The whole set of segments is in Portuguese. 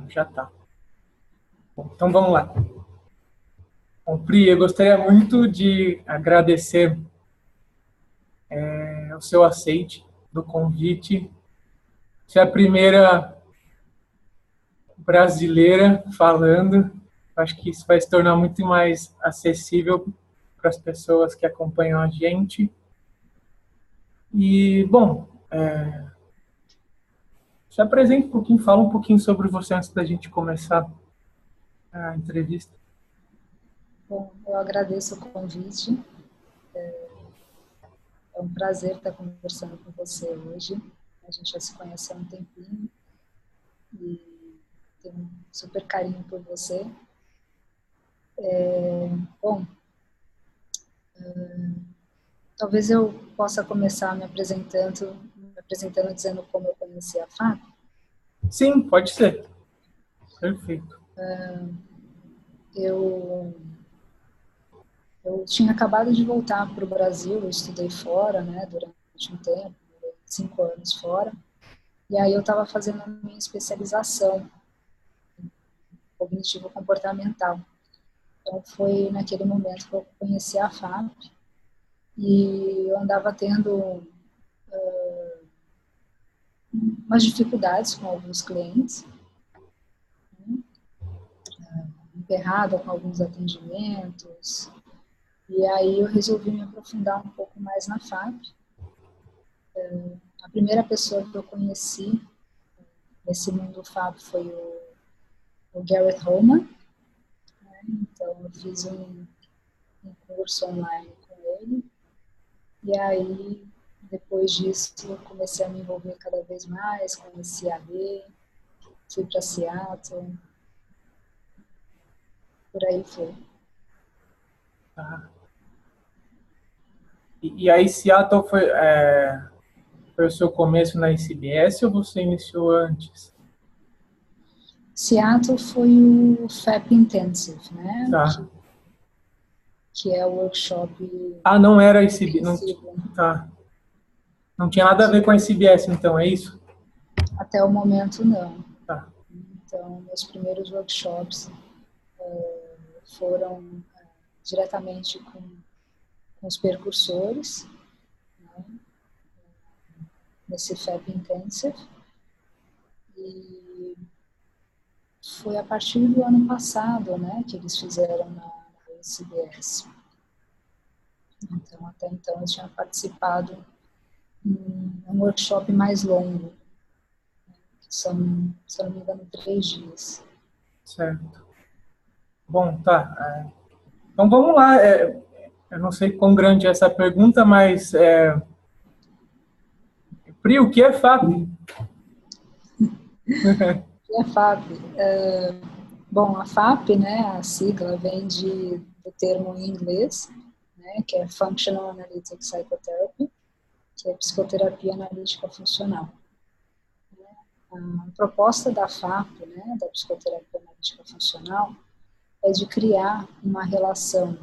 Já tá. Bom, então vamos lá. Bom, Pri, eu gostaria muito de agradecer o seu aceite do convite. Você é a primeira brasileira falando. Acho que isso vai se tornar muito mais acessível para as pessoas que acompanham a gente. E, bom, se apresenta um pouquinho, fala um pouquinho sobre você antes da gente começar a entrevista. Bom, eu agradeço o convite. É um prazer estar conversando com você hoje. A gente já se conhece há um tempinho e tenho um super carinho por você. Bom, talvez eu possa começar me apresentando dizendo como eu conheci a FAP. Sim, pode ser. Perfeito. Eu tinha acabado de voltar para o Brasil, eu estudei fora, né, durante um tempo, 5 anos fora, e aí eu estava fazendo a minha especialização em cognitivo-comportamental. Então foi naquele momento que eu conheci a FAP e eu andava tendo umas dificuldades com alguns clientes, né, emperrada com alguns atendimentos, e aí eu resolvi me aprofundar um pouco mais na FAP. A primeira pessoa que eu conheci nesse mundo FAP foi o Garrett Hillman, né? Então eu fiz um curso online com ele, e aí depois disso eu comecei a me envolver cada vez mais, conheci a Rê, fui para Seattle, por aí foi. Tá. E aí, Seattle foi o seu começo na ICBS ou você iniciou antes? Seattle foi o FAP Intensive, né? Tá. Que é o workshop Ah, não era ICBS. Não, intensivo. tá. Não tinha nada a ver com a ICBS, então, é isso? Até o momento, não. Tá. Então, meus primeiros workshops foram diretamente com os percursores, né, nesse FAP Intensive. E foi a partir do ano passado, né, que eles fizeram na CBS. Então, até então, eu tinha participado em um workshop mais longo, que são, se eu não me engano, 3 dias. Certo. Bom, tá. Então vamos lá. Eu não sei quão grande é essa pergunta, mas Pri, o que é FAP? E a FAP? Bom, a FAP, né, a sigla vem do termo em inglês, né, que é Functional Analytic Psychotherapy, que é psicoterapia analítica funcional. A proposta da FAP, né, da psicoterapia analítica funcional, é de criar uma relação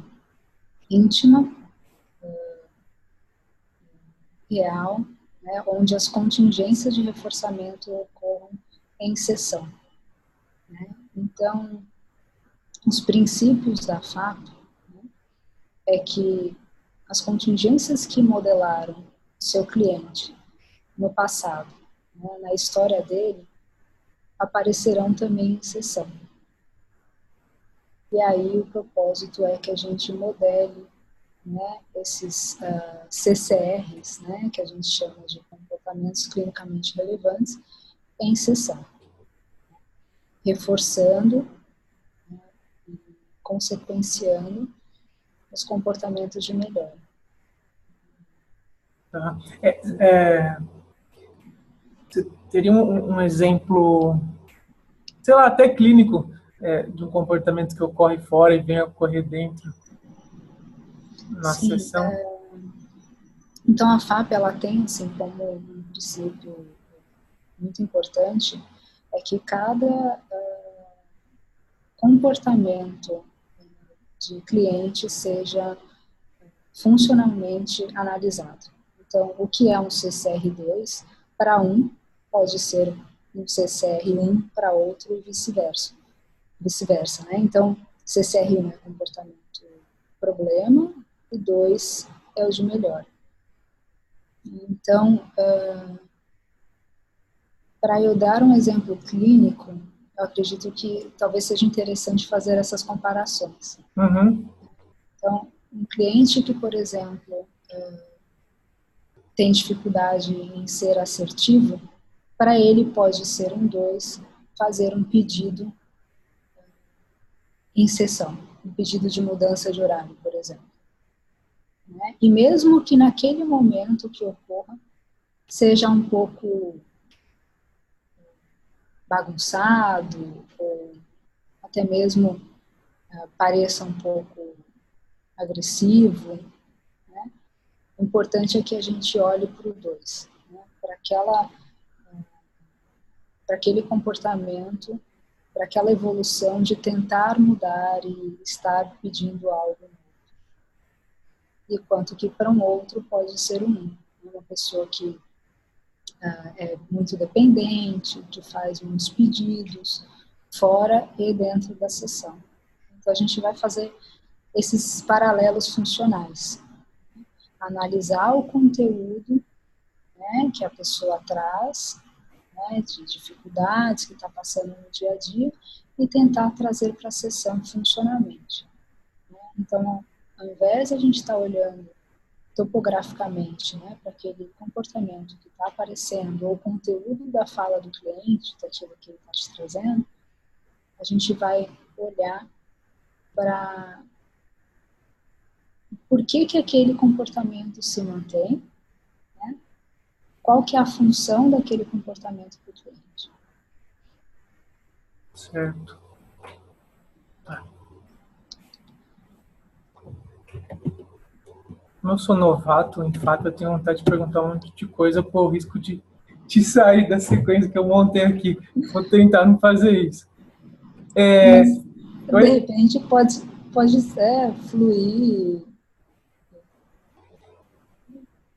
íntima, real, né, onde as contingências de reforçamento ocorram em sessão, né? Então, os princípios da FAP, né, é que as contingências que modelaram seu cliente no passado, né, na história dele, aparecerão também em sessão. E aí o propósito é que a gente modele, né, esses CCRs, né, que a gente chama de comportamentos clinicamente relevantes, em sessão, reforçando, né, e consequenciando os comportamentos de melhora. Tá. Você teria um exemplo, sei lá, até clínico, de um comportamento que ocorre fora e vem a ocorrer dentro, na Sim, sessão? então a FAP ela tem assim como um princípio muito importante é que cada comportamento de cliente seja funcionalmente analisado. Então, o que é um CCR2 para um pode ser um CCR1 para outro e vice-versa. Né? Então, CCR1 é comportamento problema e 2 é o de melhor. Então, para eu dar um exemplo clínico, eu acredito que talvez seja interessante fazer essas comparações. Uhum. Então, um cliente que, por exemplo, tem dificuldade em ser assertivo, para ele pode ser um 2 fazer um pedido em sessão, um pedido de mudança de horário, por exemplo. Né? E mesmo que naquele momento que ocorra, seja um pouco bagunçado, ou até mesmo pareça um pouco agressivo, né? O importante é que a gente olhe para o 2, né? Para aquele comportamento, para aquela evolução de tentar mudar e estar pedindo algo novo. E quanto que para um outro pode ser uma pessoa que é muito dependente, que faz muitos pedidos, fora e dentro da sessão. Então, a gente vai fazer esses paralelos funcionais. Analisar o conteúdo, né, que a pessoa traz, né, de dificuldades que está passando no dia a dia, e tentar trazer para a sessão funcionalmente. Né? Então, ao invés de a gente estar olhando topograficamente, né, para aquele comportamento que está aparecendo, ou o conteúdo da fala do cliente, daquilo que ele está te trazendo, a gente vai olhar para por que aquele comportamento se mantém, né? Qual que é a função daquele comportamento para o cliente. Certo. Tá. Como eu sou novato, em fato, eu tenho vontade de perguntar um monte de coisa por risco de sair da sequência que eu montei aqui. Vou tentar não fazer isso. Mas, de repente, pode ser fluir.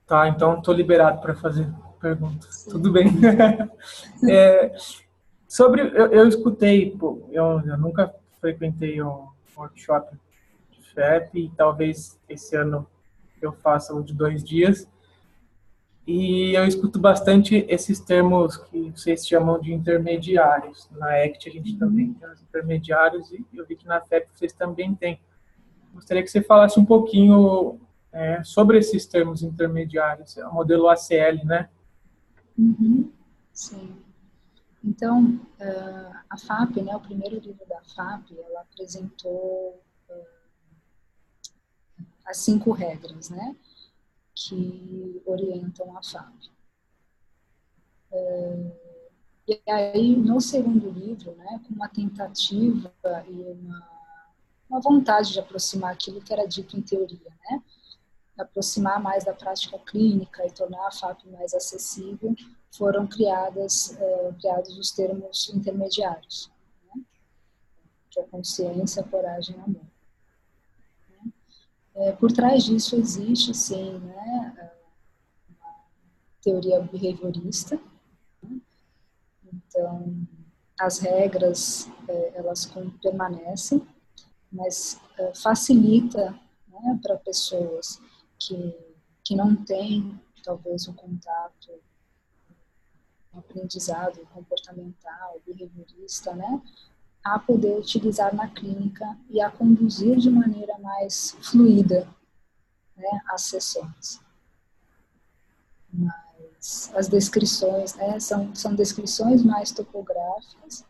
Tá, então estou liberado para fazer perguntas. Sim. Tudo bem. Eu escutei, pô, eu nunca frequentei um workshop de FEP e talvez esse ano eu faça um de 2 dias. E eu escuto bastante esses termos que vocês chamam de intermediários. Na ACT a gente também tem os intermediários e eu vi que na FEP vocês também têm. Gostaria que você falasse um pouquinho sobre esses termos intermediários, é o modelo ACL, né? Uhum. Sim. Então, a FAP, né, o primeiro livro da FAP, ela apresentou as 5 regras, né, que orientam a FAP. E aí, no segundo livro, né, com uma tentativa e uma vontade de aproximar aquilo que era dito em teoria, né, aproximar mais da prática clínica e tornar a FAP mais acessível, foram criados os termos intermediários, né, que é consciência, coragem e amor. Por trás disso existe, sim, né, uma teoria behaviorista. Né? Então, as regras, elas permanecem, mas facilita, né, para pessoas que não têm, talvez, um contato, um aprendizado comportamental, behaviorista, né, a poder utilizar na clínica e a conduzir de maneira mais fluida, né, as sessões. Mas as descrições, né, são descrições mais topográficas,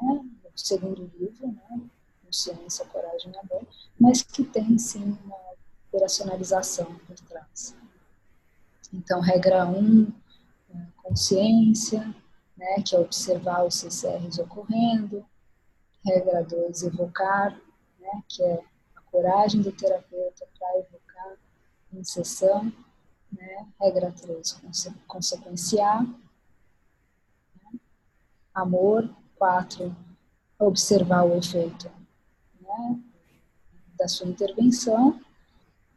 né, no segundo livro, né, Consciência, Coragem e Amor, mas que tem, sim, uma operacionalização por trás. Então, regra 1, consciência, né, que é observar os CCRs ocorrendo. Regra 2, evocar, né, que é a coragem do terapeuta para evocar em sessão. Né? Regra 3, consequenciar. Né? Amor. 4, observar o efeito, né, da sua intervenção.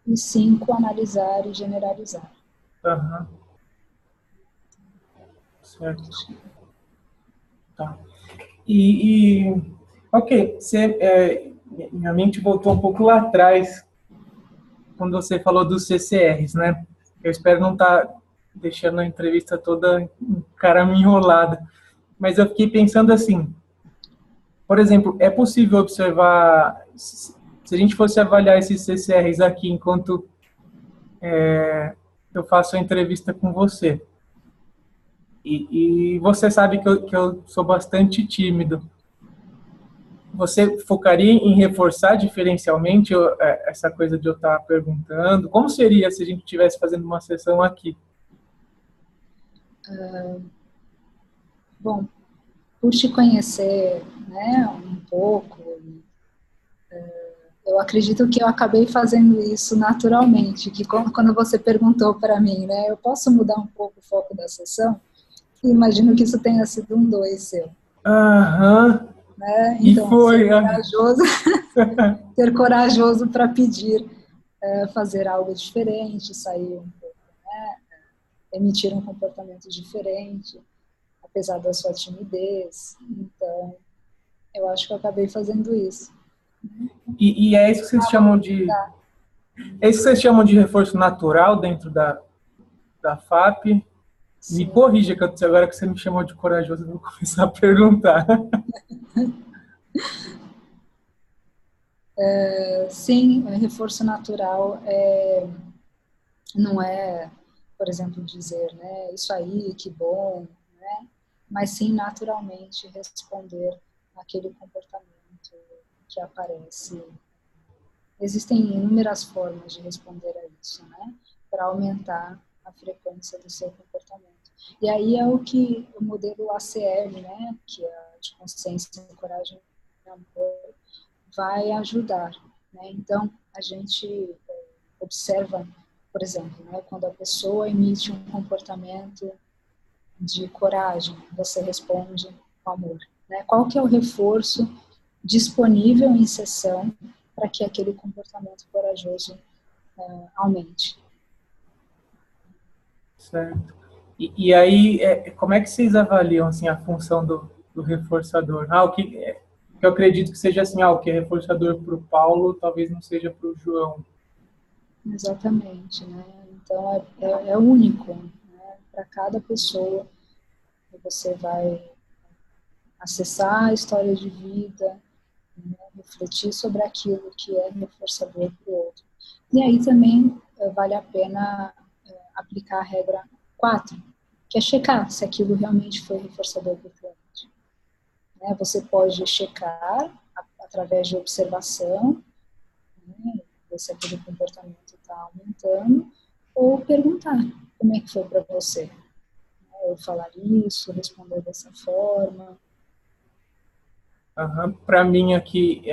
E 5, analisar e generalizar. Uhum. Certo. Tá. Ok, minha mente voltou um pouco lá atrás, quando você falou dos CCRs, né? Eu espero não estar deixando a entrevista toda encaminholada, mas eu fiquei pensando assim, por exemplo, é possível observar, se a gente fosse avaliar esses CCRs aqui enquanto eu faço a entrevista com você, e você sabe que eu sou bastante tímido, você focaria em reforçar diferencialmente essa coisa de eu estar perguntando? Como seria se a gente estivesse fazendo uma sessão aqui? Bom, por te conhecer, né, um pouco, eu acredito que eu acabei fazendo isso naturalmente, que quando você perguntou para mim, né, eu posso mudar um pouco o foco da sessão? Imagino que isso tenha sido um dois seu. Aham. Né? E Então, foi. ser corajoso para pedir fazer algo diferente, sair um pouco, né? Emitir um comportamento diferente, apesar da sua timidez. Então, eu acho que eu acabei fazendo isso. E é isso que vocês chamam de. É isso que vocês chamam de reforço natural dentro da FAP? Me Sim. corrija, que agora que você me chamou de corajoso, eu vou começar a perguntar. Sim, reforço natural não é, por exemplo, dizer, né, isso aí, que bom, né? Mas sim naturalmente responder àquele comportamento que aparece. Existem inúmeras formas de responder a isso, né? Para aumentar a frequência do seu comportamento. E aí é o que o modelo ACL, né, que é de consciência, coragem e amor, vai ajudar, né? Então, a gente observa, por exemplo, né, quando a pessoa emite um comportamento de coragem, você responde com amor, né? Qual que é o reforço disponível em sessão para que aquele comportamento corajoso aumente? Certo. E aí, como é que vocês avaliam assim, a função do reforçador? O que eu acredito que seja assim, o que é reforçador para o Paulo, talvez não seja para o João. Exatamente, né? Então é único, né? Para cada pessoa você vai acessar a história de vida, né? Refletir sobre aquilo que é reforçador para o outro. E aí também vale a pena aplicar a regra 4, que é checar se aquilo realmente foi reforçador para o cliente. Né? Você pode checar através de observação, né? Ver se aquele comportamento está aumentando, ou perguntar como é que foi para você. Eu falar isso, responder dessa forma. Para mim aqui,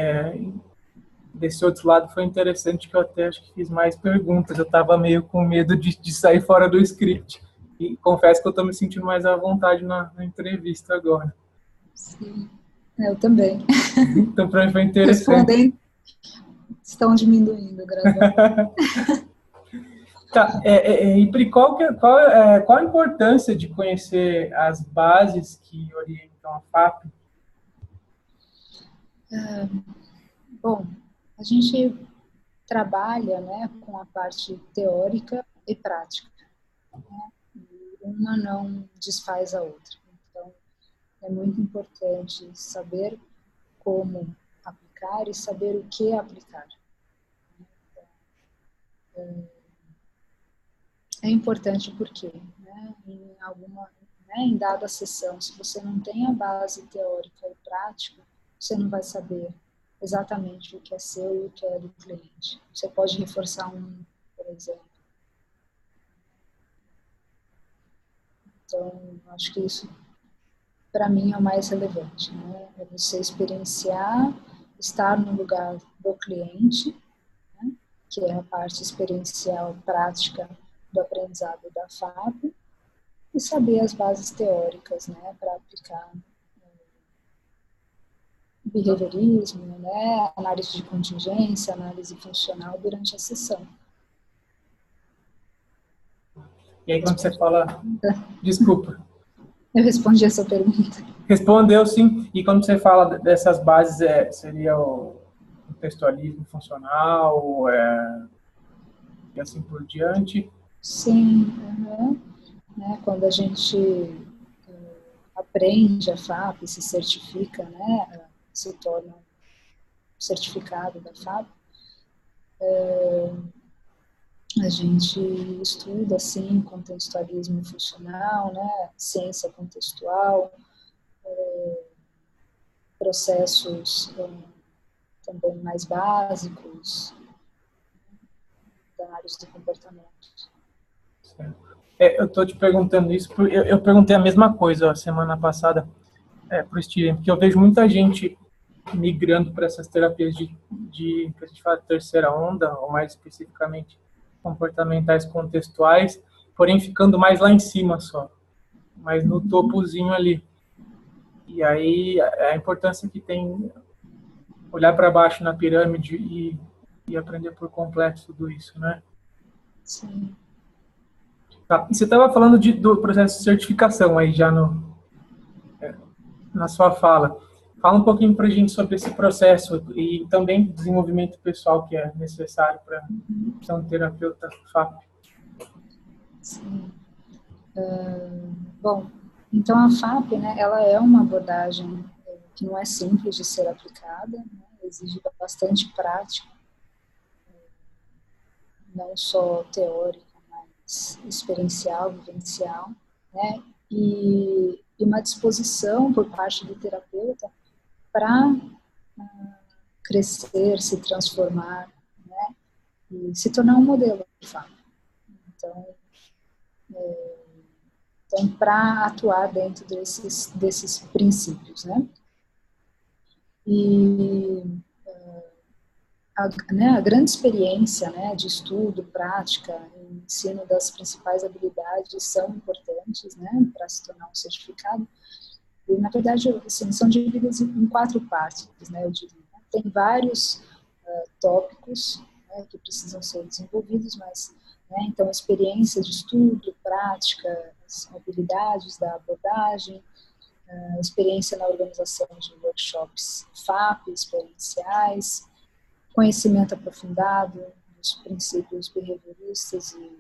desse outro lado, foi interessante que eu até acho que fiz mais perguntas. Eu estava meio com medo de sair fora do script. E confesso que eu estou me sentindo mais à vontade na entrevista agora. Sim, eu também. Então, para mim foi interessante. Respondendo, estão diminuindo gradualmente. Tá, e Pri, qual a importância de conhecer as bases que orientam a FAP? Bom, a gente trabalha, né, com a parte teórica e prática, né? E uma não desfaz a outra. Então, é muito importante saber como aplicar e saber o que aplicar. É importante porque, né, em dada sessão, se você não tem a base teórica e prática, você não vai saber exatamente o que é seu e o que é do cliente. Você pode reforçar por exemplo. Então, acho que isso, para mim, é o mais relevante, né? É você experienciar, estar no lugar do cliente, né? Que é a parte experiencial prática do aprendizado da FAP, e saber as bases teóricas, né, para aplicar behaviorismo, né, análise de contingência, análise funcional durante a sessão. E aí, quando você fala... Desculpa. Eu respondi essa pergunta. Respondeu, sim. E quando você fala dessas bases, seria o textualismo funcional, e assim por diante? Sim, né, quando a gente aprende a FAP, se certifica, né, se torna um certificado da FAP, a gente estuda, assim, contextualismo funcional, né, ciência contextual, processos também mais básicos da análise do comportamento. Eu estou te perguntando isso, porque eu perguntei a mesma coisa a semana passada para o Steven, porque eu vejo muita gente migrando para essas terapias que a gente fala terceira onda, ou mais especificamente comportamentais contextuais, porém ficando mais lá em cima só, mais no topozinho ali. E aí a importância que tem olhar para baixo na pirâmide e aprender por completo tudo isso, né? Sim. Tá. E você estava falando do processo de certificação aí já na sua fala. Fala um pouquinho para a gente sobre esse processo e também desenvolvimento pessoal que é necessário para ser um terapeuta FAP. Sim. Bom, então a FAP, né, ela é uma abordagem que não é simples de ser aplicada, né, exige bastante prática, não só teórica, mas experiencial, vivencial, né, e uma disposição por parte do terapeuta para crescer, se transformar, né, e se tornar um modelo de FAP. Então, para atuar dentro desses princípios, né? E a grande experiência, né, de estudo, prática, ensino das principais habilidades são importantes, né, para se tornar um certificado. E, na verdade, assim, são divididas em 4 partes, né, eu diria. Tem vários tópicos, né, que precisam ser desenvolvidos, mas, né, então, experiência de estudo, prática, as habilidades da abordagem, experiência na organização de workshops FAP, experienciais, conhecimento aprofundado dos princípios behavioristas e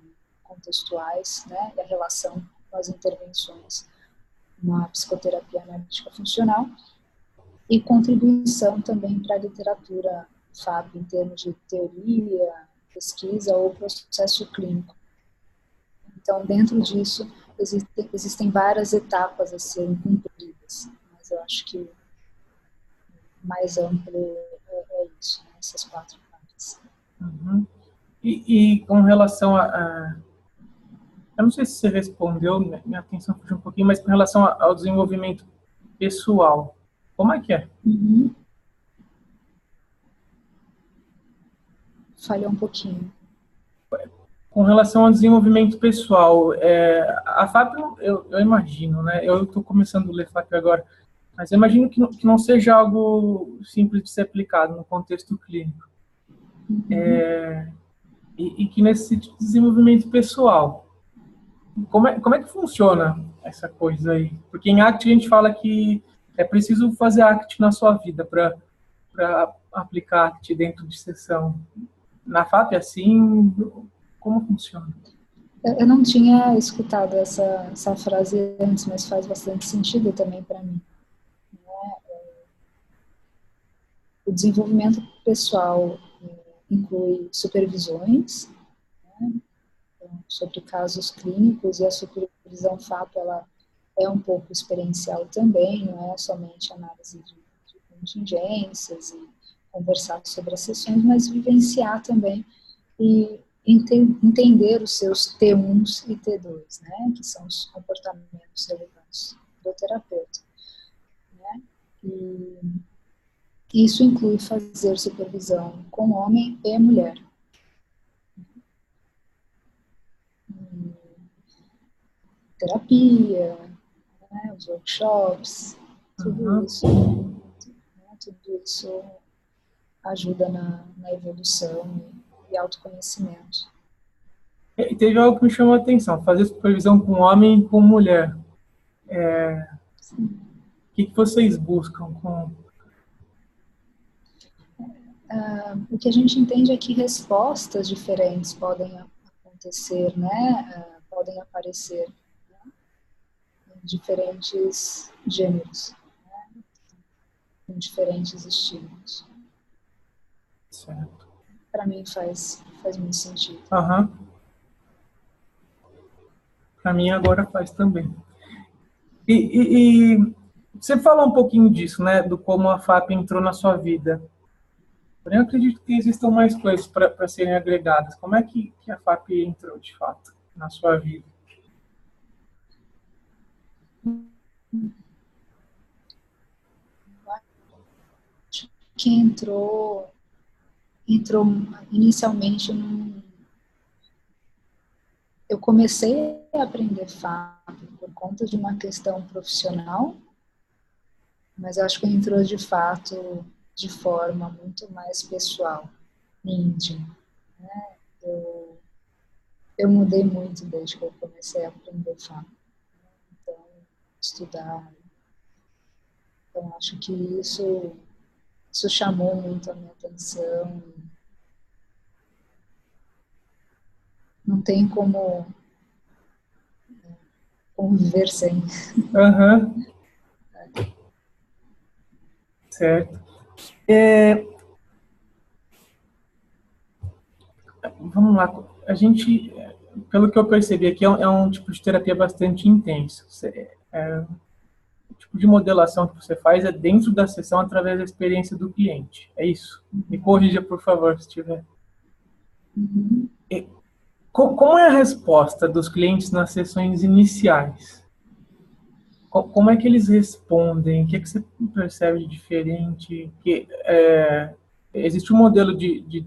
contextuais, né, e a relação com as intervenções na psicoterapia analítica funcional, e contribuição também para a literatura FAP em termos de teoria, pesquisa ou processo clínico. Então, dentro disso, existem várias etapas a serem cumpridas, mas eu acho que mais amplo é isso, né, essas 4 partes. Uhum. E com relação eu não sei se você respondeu, minha atenção fugiu um pouquinho, mas com relação ao desenvolvimento pessoal, como é que é? Uhum. Falhou um pouquinho. Com relação ao desenvolvimento pessoal, a FAP, eu imagino, né? Eu estou começando a ler FAP agora, mas eu imagino que não seja algo simples de ser aplicado no contexto clínico. E que nesse desenvolvimento pessoal, como é que funciona essa coisa aí? Porque em ACT a gente fala que é preciso fazer ACT na sua vida para aplicar ACT dentro de sessão. Na FAP, assim, como funciona? Eu não tinha escutado essa frase antes, mas faz bastante sentido também para mim. O desenvolvimento pessoal inclui supervisões, né, sobre casos clínicos, e a supervisão FAP ela é um pouco experiencial também, não é somente análise de contingências e conversar sobre as sessões, mas vivenciar também e entender os seus T1s e T2, né, que são os comportamentos relevantes do terapeuta. Né? E isso inclui fazer supervisão com homem e mulher. Terapia, né, os workshops, tudo isso, né, tudo isso ajuda na evolução e autoconhecimento. E teve algo que me chamou a atenção, fazer supervisão com homem e com mulher. O que vocês buscam com... O que a gente entende é que respostas diferentes podem acontecer, né? Podem aparecer, né? Em diferentes gêneros, né? Em diferentes estímulos. Certo. Para mim faz muito sentido. Aham. Para mim agora faz também. E você falou um pouquinho disso, né? Do como a FAP entrou na sua vida. Porém, eu acredito que existam mais coisas para serem agregadas. Como é que a FAP entrou, de fato, na sua vida? Acho que entrou inicialmente eu comecei a aprender FAP por conta de uma questão profissional, mas acho que entrou de fato de forma muito mais pessoal, íntima, né? Eu mudei muito desde que eu comecei a aprender FAP, então estudar. Então acho que isso chamou muito a minha atenção. Não tem como viver sem. Aham. Certo. Vamos lá. A gente, pelo que eu percebi aqui, é um tipo de terapia bastante intenso. O tipo de modelação que você faz é dentro da sessão através da experiência do cliente. É isso? Me corrija, por favor, se tiver. Uhum. Como é a resposta dos clientes nas sessões iniciais? Como é que eles respondem? O que você percebe de diferente? Existe um modelo de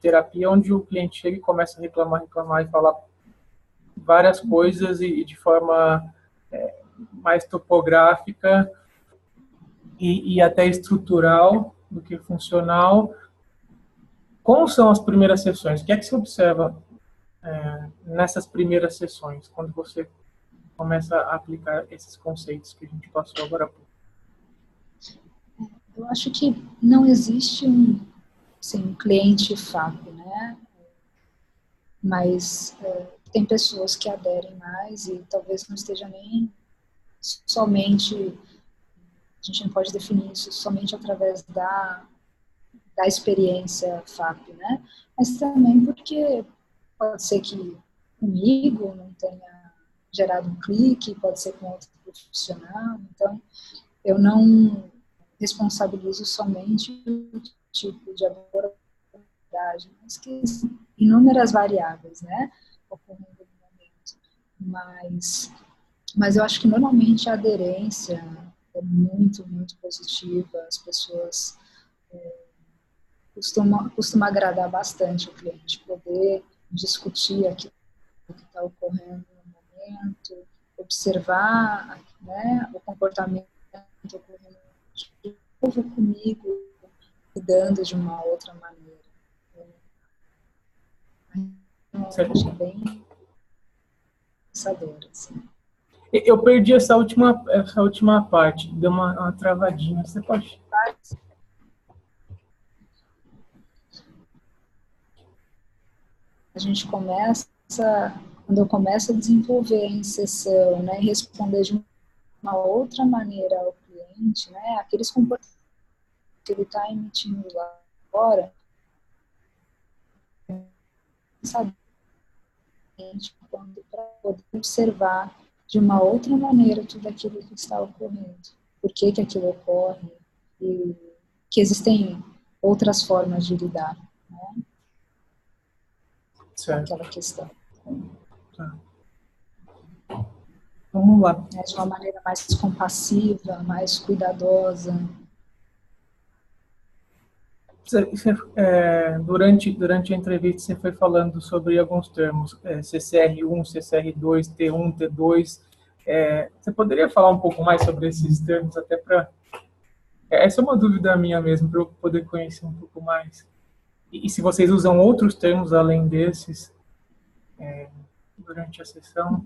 terapia onde o cliente chega e começa a reclamar e falar várias coisas e de forma mais topográfica e até estrutural do que funcional. Como são as primeiras sessões? O que é que você observa nessas primeiras sessões, quando você começa a aplicar esses conceitos que a gente passou agora há pouco? Eu acho que não existe um cliente FAP, né? Mas tem pessoas que aderem mais e talvez não esteja nem somente, a gente não pode definir isso somente através da experiência FAP, né? Mas também porque pode ser que comigo não tenha gerado um clique, pode ser com outro profissional, então eu não responsabilizo somente o tipo de abordagem, mas que inúmeras variáveis, né, ocorrendo no momento. Mas eu acho que normalmente a aderência é muito, muito positiva, as pessoas costuma agradar bastante o cliente, poder discutir aquilo que está ocorrendo no momento, observar, né, o comportamento ocorrendo de novo comigo, lidando de uma outra maneira. Então, eu acho bem pensadora, assim. Eu perdi essa última parte, deu uma travadinha. Você pode... A gente começa, quando eu começo a desenvolver em sessão, né, e responder de uma outra maneira ao cliente, né, aqueles comportamentos que ele está emitindo lá fora, sabe, para poder observar de uma outra maneira tudo aquilo que está ocorrendo, por que aquilo ocorre, e que existem outras formas de lidar, né, com aquela questão. Tá. Vamos lá. De uma maneira mais compassiva, mais cuidadosa. Durante a entrevista, você foi falando sobre alguns termos, CCR1, CCR2, T1, T2. Você poderia falar um pouco mais sobre esses termos, até para... Essa é uma dúvida minha mesmo, para eu poder conhecer um pouco mais. E se vocês usam outros termos além desses durante a sessão?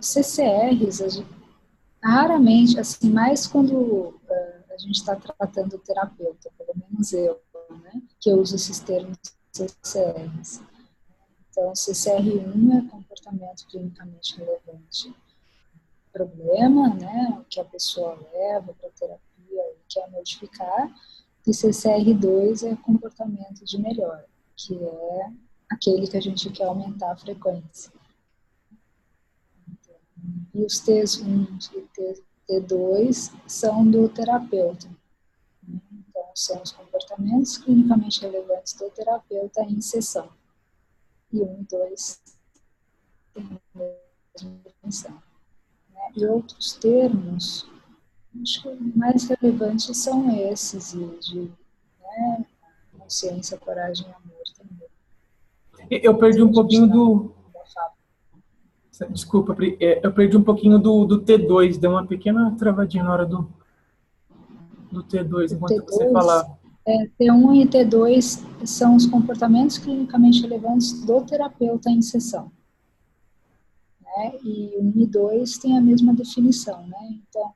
CCRs, raramente, assim, mais quando a gente está tratando o terapeuta, pelo menos eu, né, que eu uso esses termos CCRs. Então, CCR1 é comportamento clinicamente relevante. Problema, né, que a pessoa leva para a terapia e quer modificar, e CCR2 é comportamento de melhora, que é aquele que a gente quer aumentar a frequência. E os T1 e T2 são do terapeuta. Então, são os comportamentos clinicamente relevantes do terapeuta em sessão. E 1 e 2 têm a mesma definição. E outros termos, acho que os mais relevantes são esses, de consciência, coragem e amor também. Eu perdi um pouquinho do... Desculpa, Pri, eu perdi um pouquinho do T2, deu uma pequena travadinha na hora do T2, enquanto você falava. T1 e T2 são os comportamentos clinicamente relevantes do terapeuta em sessão. Né? E 1 e 2 têm a mesma definição, né? Então,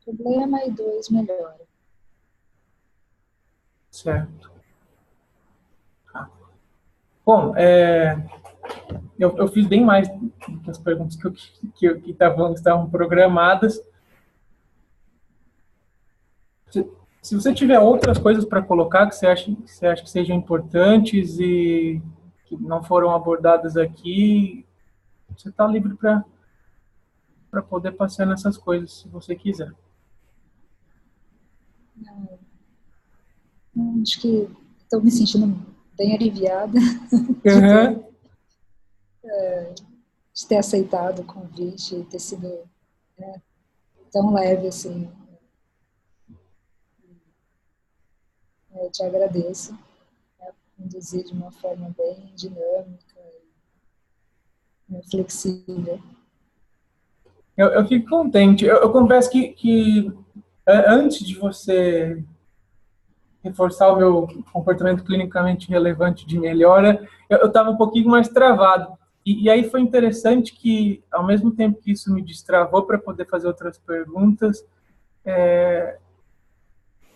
problema e 2 melhora. Certo. Bom, eu fiz bem mais do que as perguntas que estavam programadas. Se você tiver outras coisas para colocar que você acha que sejam importantes e que não foram abordadas aqui, você está livre para poder passar nessas coisas, se você quiser. Acho que estou me sentindo bem aliviada de ter aceitado o convite e ter sido tão leve assim. Eu te agradeço. Conduzir de uma forma bem dinâmica e flexível. Eu fico contente. Eu confesso que antes de você reforçar o meu comportamento clinicamente relevante de melhora, eu estava um pouquinho mais travado. E aí foi interessante que, ao mesmo tempo que isso me destravou para poder fazer outras perguntas,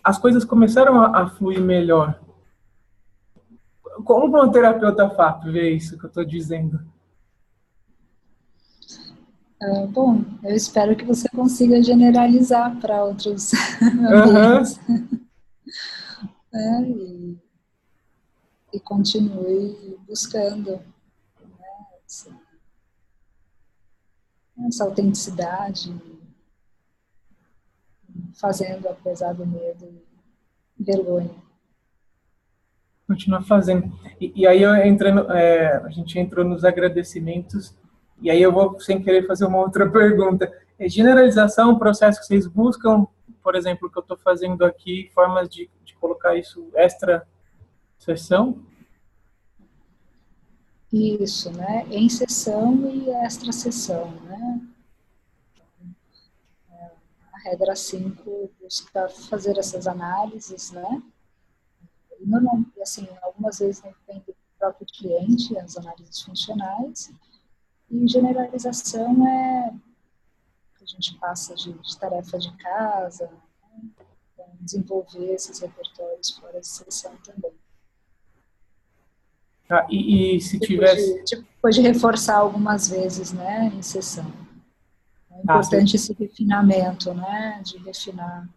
as coisas começaram a fluir melhor. Como um terapeuta FAP vê isso que eu estou dizendo? Bom, eu espero que você consiga generalizar para outros ambientes. E continue buscando, né, essa autenticidade, fazendo apesar do medo e vergonha. Continuar fazendo. E aí a gente entrou nos agradecimentos, e aí eu vou, sem querer, fazer uma outra pergunta. Generalização, um processo que vocês buscam, por exemplo, o que eu estou fazendo aqui, formas de colocar isso extra sessão? Isso, né? Em sessão e extra sessão, né? A regra 5 busca fazer essas análises, né? E normalmente, assim, algumas vezes depende do próprio cliente, as análises funcionais. E generalização é que a gente passa de tarefa de casa, né? Então, desenvolver esses repertórios fora de sessão também. E se tivesse... Depois de reforçar algumas vezes, né, em sessão. É importante esse refinamento, né, de refinar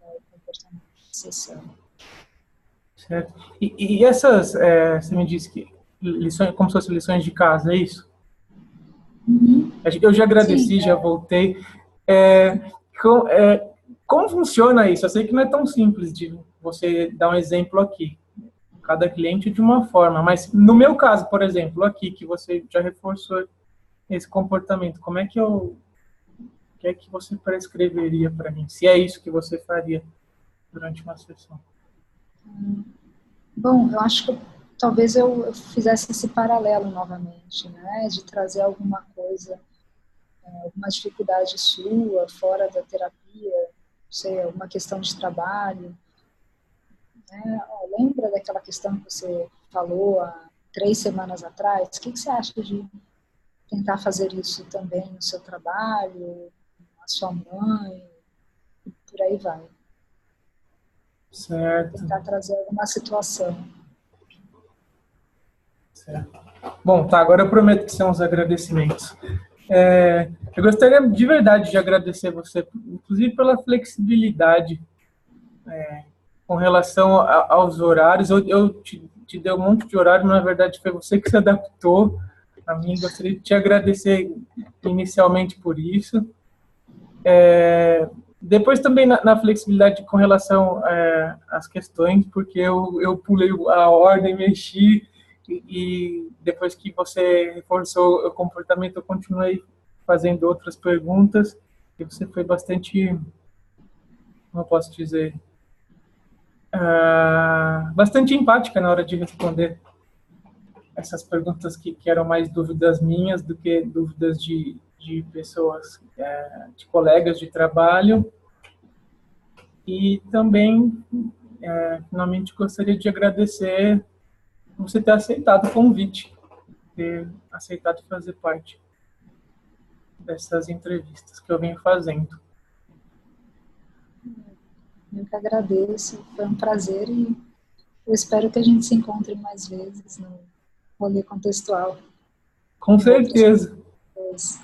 o comportamento de sessão. Certo. E essas, você me disse que lições, como se fossem lições de casa, é isso? Uhum. Eu já agradeci, Sim, já voltei. Como funciona isso? Eu sei que não é tão simples de você dar um exemplo aqui. Cada cliente de uma forma, mas no meu caso, por exemplo, aqui, que você já reforçou esse comportamento, como é que o que é que você prescreveria para mim? Se é isso que você faria durante uma sessão? Bom, eu acho que talvez eu fizesse esse paralelo novamente, né, de trazer alguma coisa, alguma dificuldade sua fora da terapia, não sei, alguma questão de trabalho, né? Lembra daquela questão que você falou há 3 semanas atrás? O que você acha de tentar fazer isso também no seu trabalho, com a sua mãe, e por aí vai. Certo. Tentar trazer alguma situação. Certo. Bom, tá, agora eu prometo que são os agradecimentos. Eu gostaria de verdade de agradecer você, inclusive pela flexibilidade com relação aos horários. Eu te dei um monte de horário, mas na verdade foi você que se adaptou a mim. Gostaria de te agradecer inicialmente por isso. Depois também na flexibilidade com relação às questões, porque eu pulei a ordem, mexi, e depois que você reforçou o comportamento, eu continuei fazendo outras perguntas, e você foi bastante, como eu posso dizer, bastante empática na hora de responder essas perguntas que eram mais dúvidas minhas do que dúvidas de pessoas, de colegas de trabalho. E também, finalmente, gostaria de agradecer por você ter aceitado o convite, ter aceitado fazer parte dessas entrevistas que eu venho fazendo. Eu que agradeço, foi um prazer e eu espero que a gente se encontre mais vezes no rolê contextual. Com certeza.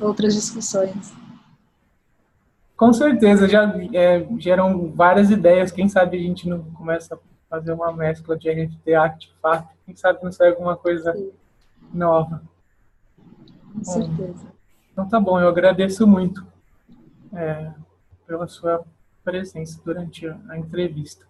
Outras discussões. Com certeza, já geram várias ideias. Quem sabe a gente não começa a fazer uma mescla de NFT, Artefact, quem sabe não sai alguma coisa Sim. nova. Com certeza. Então tá bom, eu agradeço muito pela sua presença durante a entrevista.